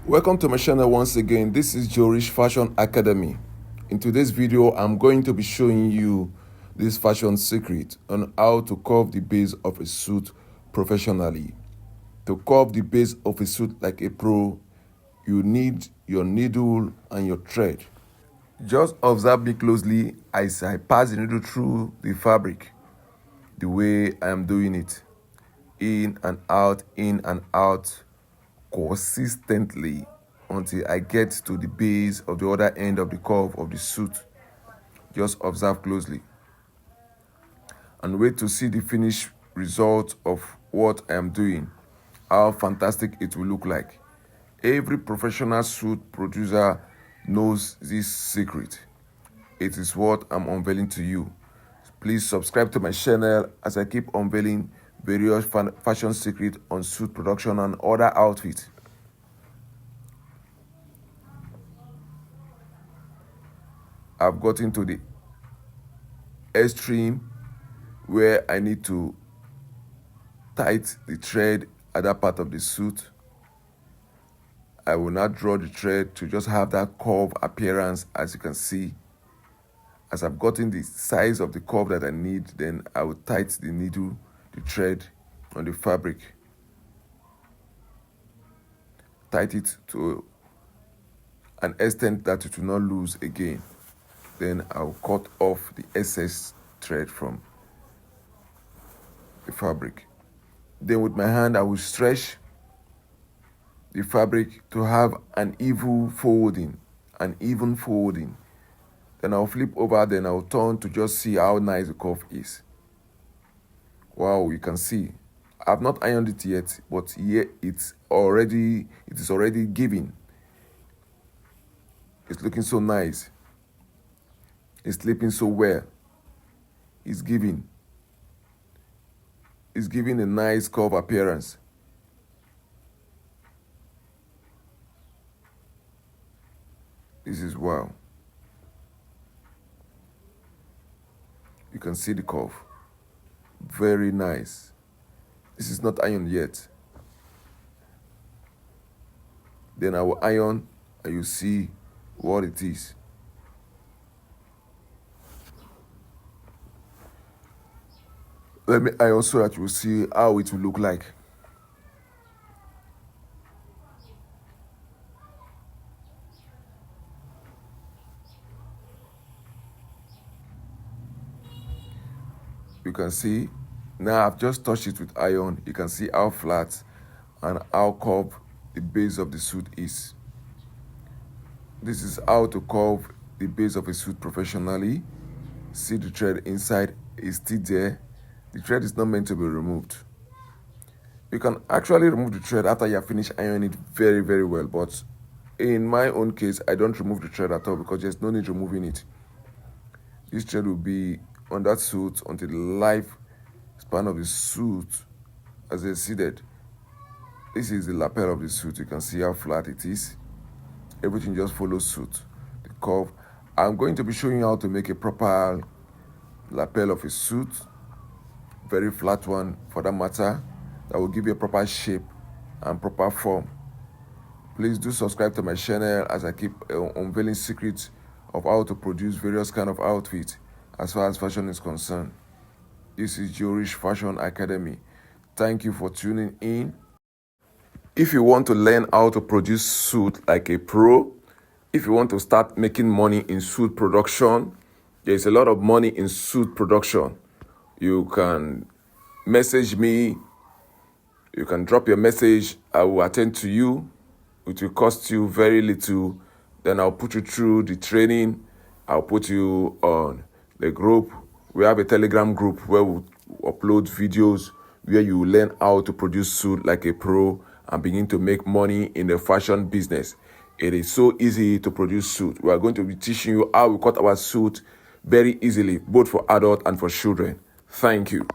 Welcome to my channel once again. This is Jorish Fashion Academy. In today's video, I'm going to be showing you this fashion secret on how to curve the base of a suit professionally. To curve the base of a suit like a pro, you need your needle and your thread. Just observe me closely as I pass the needle through the fabric the way I am doing it. In and out consistently until I get to the base of the other end of the curve of the suit. Just observe closely and wait to see the finished result of what I am doing, how fantastic it will look like. Every professional suit producer knows this secret. It is what I'm unveiling to you. Please subscribe to my channel as I keep unveiling various fashion secrets on suit production and other outfits. I've gotten to the extreme where I need to tight the thread at that part of the suit. I will not draw the thread to just have that curve appearance, as you can see. As I've gotten the size of the curve that I need, then I will tighten the needle, the thread on the fabric. Tighten it to an extent that it will not lose again. Then I'll cut off the excess thread from the fabric. Then with my hand, I will stretch the fabric to have an even folding. Then I'll flip over, then I'll turn to just see how nice the curve is. Wow, you can see. I've not ironed it yet, but here it is already giving. It's looking so nice. It's sleeping so well. It's giving a nice curve appearance. This is wow. You can see the curve. Very nice. This is not ironed yet. Then I will iron and you see what it is. Let me iron so that you will see how it will look like. You can see, now I've just touched it with iron. You can see how flat and how curved the base of the suit is. This is how to curve the base of a suit professionally. See the thread inside is still there. The thread is not meant to be removed. You can actually remove the thread after you have finished ironing it very, very well. But in my own case, I don't remove the thread at all because there's no need removing it. This thread will be on that suit until the life span of the suit as exceeded. This is the lapel of the suit. You can see how flat it is. Everything just follows suit. The curve. I'm going to be showing you how to make a proper lapel of a suit. Very flat one for that matter. That will give you a proper shape and proper form. Please do subscribe to my channel as I keep unveiling secrets of how to produce various kind of outfits as far as fashion is concerned. This is Jorish Fashion Academy. Thank you for tuning in. If you want to learn how to produce suit like a pro, if you want to start making money in suit production, there's a lot of money in suit production. You can message me. You can drop your message. I will attend to you. It will cost you very little. Then I'll put you through the training. I'll put you on the group. We have a Telegram group where we upload videos where you learn how to produce suit like a pro and begin to make money in the fashion business. It is so easy to produce suit. We are going to be teaching you how we cut our suit very easily, both for adult and for children. Thank you.